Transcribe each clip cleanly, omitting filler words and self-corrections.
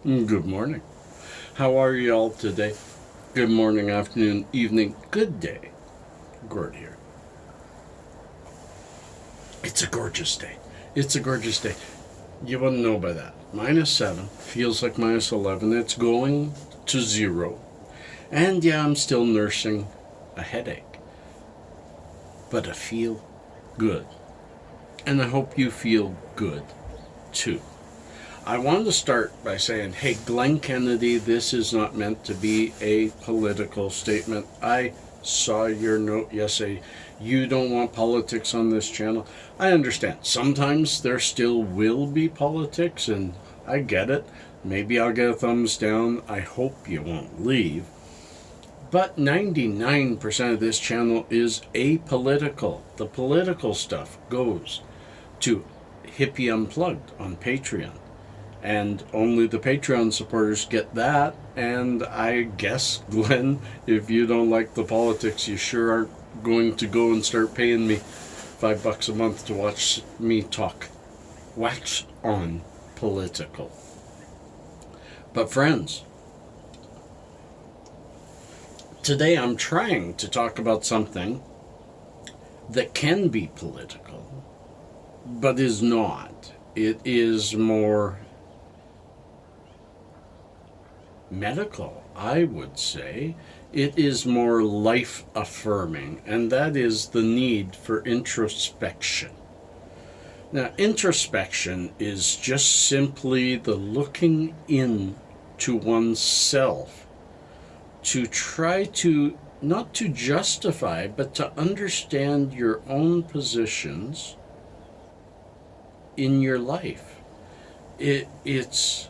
Good morning. How are you all today? Good morning, afternoon, evening, good day. Gord here. It's a gorgeous day. It's a gorgeous day. You wouldn't know by that. -7, feels like -11. It's going to 0. And yeah, I'm still nursing a headache. But I feel good. And I hope you feel good too. I wanted to start by saying, hey, Glenn Kennedy, this is not meant to be a political statement. I saw your note yesterday. You don't want politics on this channel. I understand. Sometimes there still will be politics, and I get it. Maybe I'll get a thumbs down. I hope you won't leave. But 99% of this channel is apolitical. The political stuff goes to Hippie Unplugged on Patreon. And only the Patreon supporters get that. And I guess, Glenn, if you don't like the politics, you sure aren't going to go and start paying me $5 a month to watch me talk. Wax on political. But friends, today I'm trying to talk about something that can be political, but is not. It is more medical, I would say. It is more life-affirming, and that is the need for introspection. Now, introspection is just simply the looking in to oneself to try to, not to justify, but to understand your own positions in your life. It's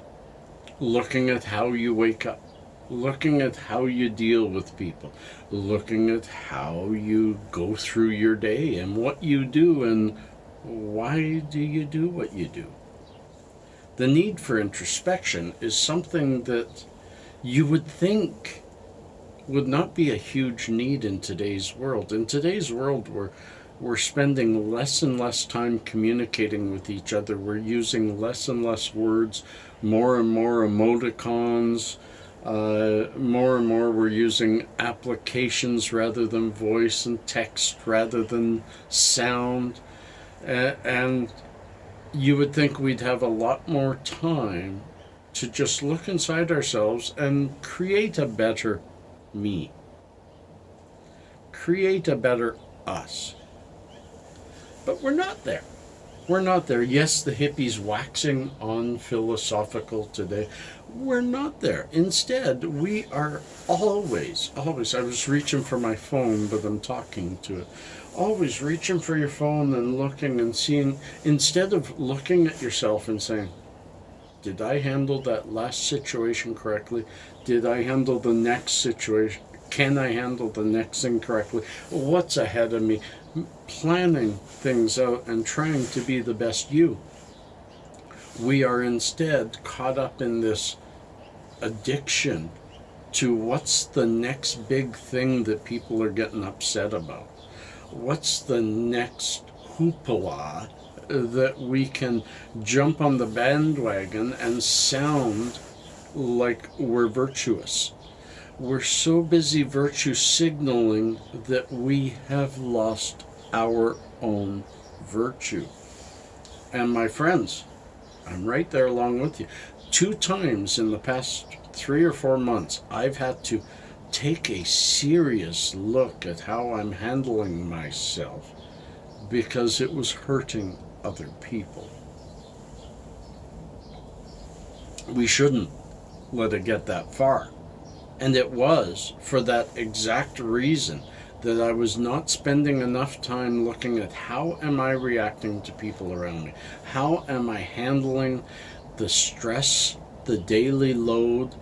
looking at how you wake up, looking at how you deal with people, looking at how you go through your day and what you do and why do you do what you do. The need for introspection is something that you would think would not be a huge need in today's world. In today's world, we're spending less and less time communicating with each other. We're using less and less words, more and more emoticons, more and more we're using applications rather than voice, and text rather than sound. And you would think we'd have a lot more time to just look inside ourselves and create a better me. Create a better us. But we're not there. We're not there. Yes, the hippies waxing on philosophical today. We're not there. Instead, we are always, I was reaching for my phone, but I'm talking to it. Always reaching for your phone and looking and seeing, instead of looking at yourself and saying, did I handle that last situation correctly? Did I handle the next situation? Can I handle the next thing correctly? What's ahead of me? Planning things out and trying to be the best you. We are instead caught up in this addiction to what's the next big thing that people are getting upset about. What's the next hoopla that we can jump on the bandwagon and sound like we're virtuous. We're so busy virtue signaling that we have lost our own virtue. And my friends, I'm right there along with you. 2 times in the past 3 or 4 months, I've had to take a serious look at how I'm handling myself because it was hurting other people. We shouldn't let it get that far. And it was for that exact reason that I was not spending enough time looking at how am I reacting to people around me? How am I handling the stress, the daily load,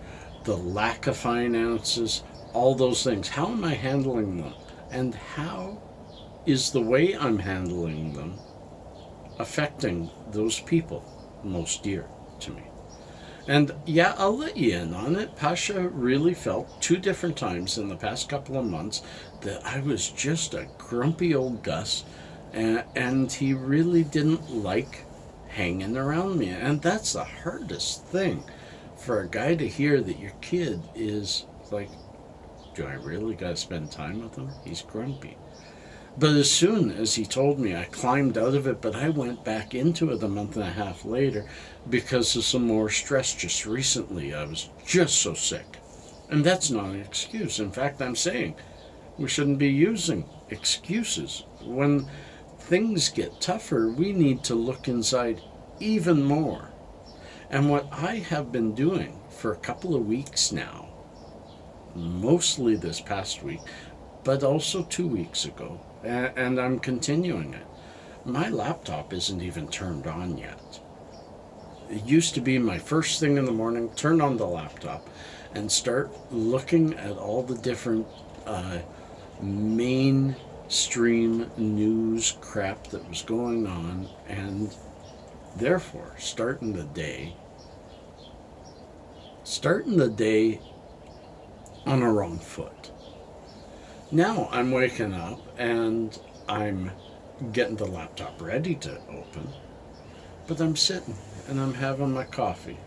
the lack of finances, all those things? How am I handling them? And how is the way I'm handling them affecting those people most dear to me? And yeah, I'll let you in on it. Pasha really felt 2 different times in the past couple of months that I was just a grumpy old Gus, and he really didn't like hanging around me. And that's the hardest thing for a guy to hear that your kid is like, do I really got to spend time with him? He's grumpy. But as soon as he told me, I climbed out of it, but I went back into it a month and a half later because of some more stress just recently. I was just so sick. And that's not an excuse. In fact, I'm saying we shouldn't be using excuses. When things get tougher, we need to look inside even more. And what I have been doing for a couple of weeks now, mostly this past week, but also 2 weeks ago, and I'm continuing it. My laptop isn't even turned on yet. It used to be my first thing in the morning, turn on the laptop and start looking at all the different mainstream news crap that was going on, and therefore starting the day on a wrong foot. Now I'm waking up and I'm getting the laptop ready to open, but I'm sitting and I'm having my coffee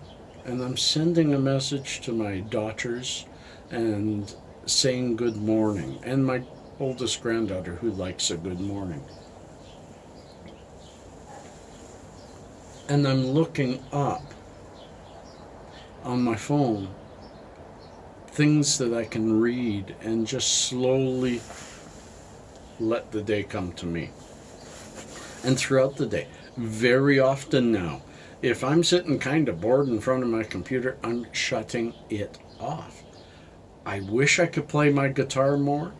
and I'm sending a message to my daughters and saying good morning, and my oldest granddaughter who likes a good morning. And I'm looking up on my phone things that I can read and just slowly let the day come to me. And throughout the day, very often now, if I'm sitting kind of bored in front of my computer, I'm shutting it off. I wish I could play my guitar more.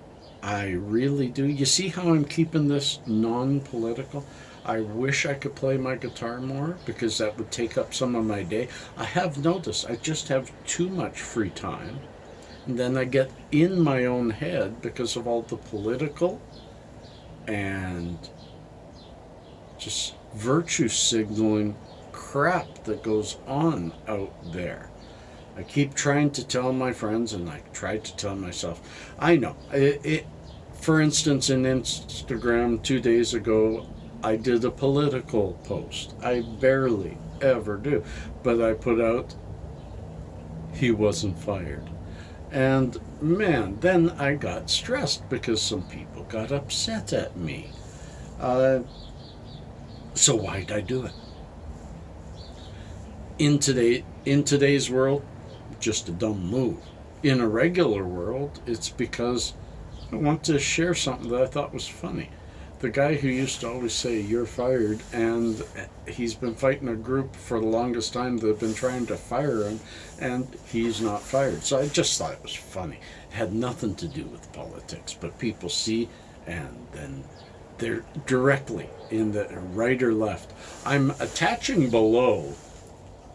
I really do. You see how I'm keeping this non-political? I wish I could play my guitar more because that would take up some of my day. I have noticed I just have too much free time. And then I get in my own head because of all the political and just virtue signaling crap that goes on out there. I keep trying to tell my friends, and I try to tell myself, I know. For instance, in Instagram 2 days ago, I did a political post. I barely ever do. But I put out, he wasn't fired. And man, then I got stressed because some people got upset at me. So why'd I do it? In today's world, just a dumb move. In a regular world, it's because I want to share something that I thought was funny. The guy who used to always say, you're fired, and he's been fighting a group for the longest time that have been trying to fire him, and he's not fired. So I just thought it was funny. It had nothing to do with politics, but people see, and then they're directly in the right or left. I'm attaching below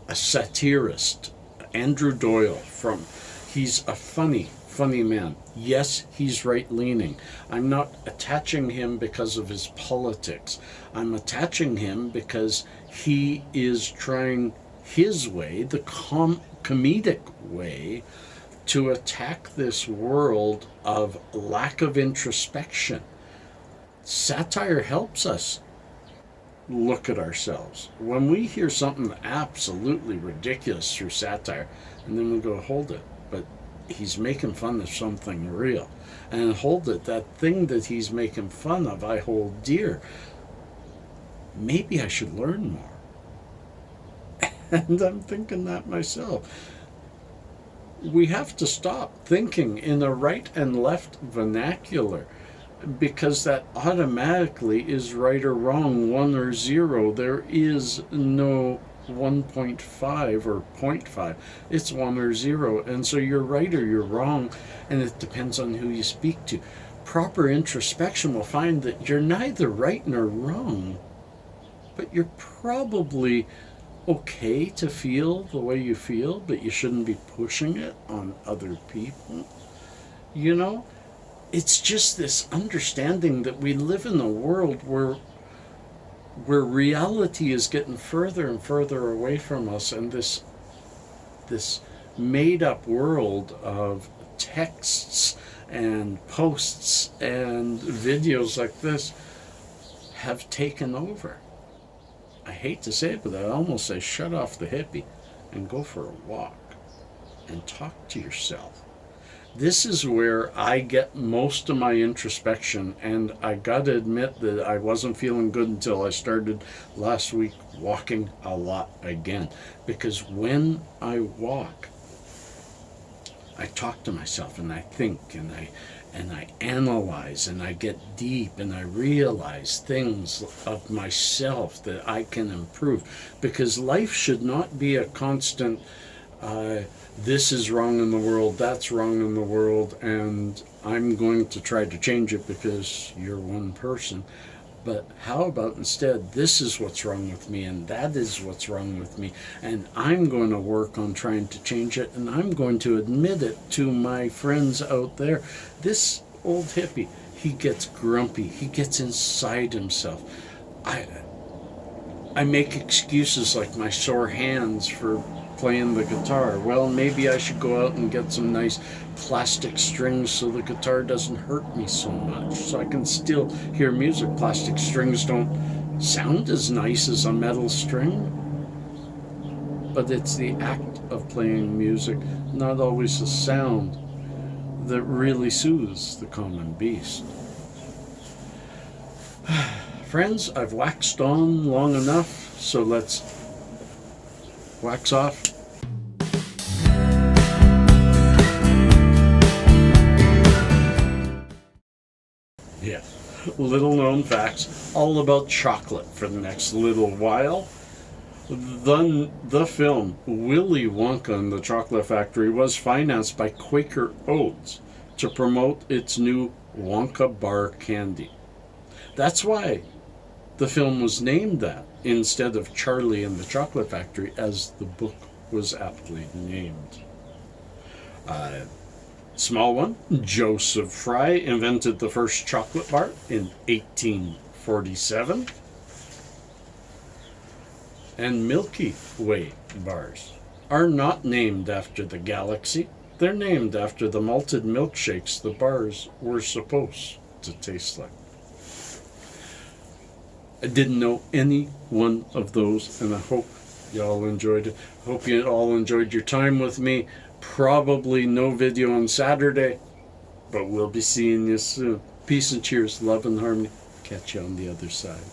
a satirist, Andrew Doyle, he's a funny man. Yes, he's right-leaning. I'm not attaching him because of his politics. I'm attaching him because he is trying his way, the comedic way, to attack this world of lack of introspection. Satire helps us look at ourselves. When we hear something absolutely ridiculous through satire, and then we go, hold it, but he's making fun of something real. And hold it, that thing that he's making fun of, I hold dear. Maybe I should learn more. And I'm thinking that myself. We have to stop thinking in a right and left vernacular, because that automatically is right or wrong, 1 or 0. There is no 1.5 or 0.5. It's 1 or 0. And so you're right or you're wrong, and it depends on who you speak to. Proper introspection will find that you're neither right nor wrong, but you're probably okay to feel the way you feel, but you shouldn't be pushing it on other people. You know, it's just this understanding that we live in a world where reality is getting further and further away from us, and this made-up world of texts and posts and videos like this have taken over. I hate to say it, but I almost say shut off the hippie and go for a walk. and talk to yourself. This is where I get most of my introspection, and I gotta admit that I wasn't feeling good until I started last week walking a lot again. Because when I walk, I talk to myself and I think and I analyze and I get deep and I realize things of myself that I can improve. Because life should not be a constant this is wrong in the world, that's wrong in the world, and I'm going to try to change it because you're one person. But how about instead, this is what's wrong with me, and that is what's wrong with me, and I'm going to work on trying to change it, and I'm going to admit it to my friends out there. This old hippie, he gets grumpy, he gets inside himself. I make excuses like my sore hands for playing the guitar. Well, maybe I should go out and get some nice plastic strings so the guitar doesn't hurt me so much, so I can still hear music. Plastic strings don't sound as nice as a metal string, but it's the act of playing music, not always the sound, that really soothes the common beast. Friends, I've waxed on long enough, so let's wax off. Yeah, little known facts all about chocolate for the next little while. The film Willy Wonka and the Chocolate Factory was financed by Quaker Oats to promote its new Wonka bar candy. That's why the film was named that instead of Charlie and the Chocolate Factory, as the book was aptly named. Small one, Joseph Fry invented the first chocolate bar in 1847. And Milky Way bars are not named after the galaxy. They're named after the malted milkshakes the bars were supposed to taste like. I didn't know any one of those, and I hope you all enjoyed it. I hope you all enjoyed your time with me. Probably no video on Saturday, but we'll be seeing you soon. Peace and cheers, love and harmony. Catch you on the other side.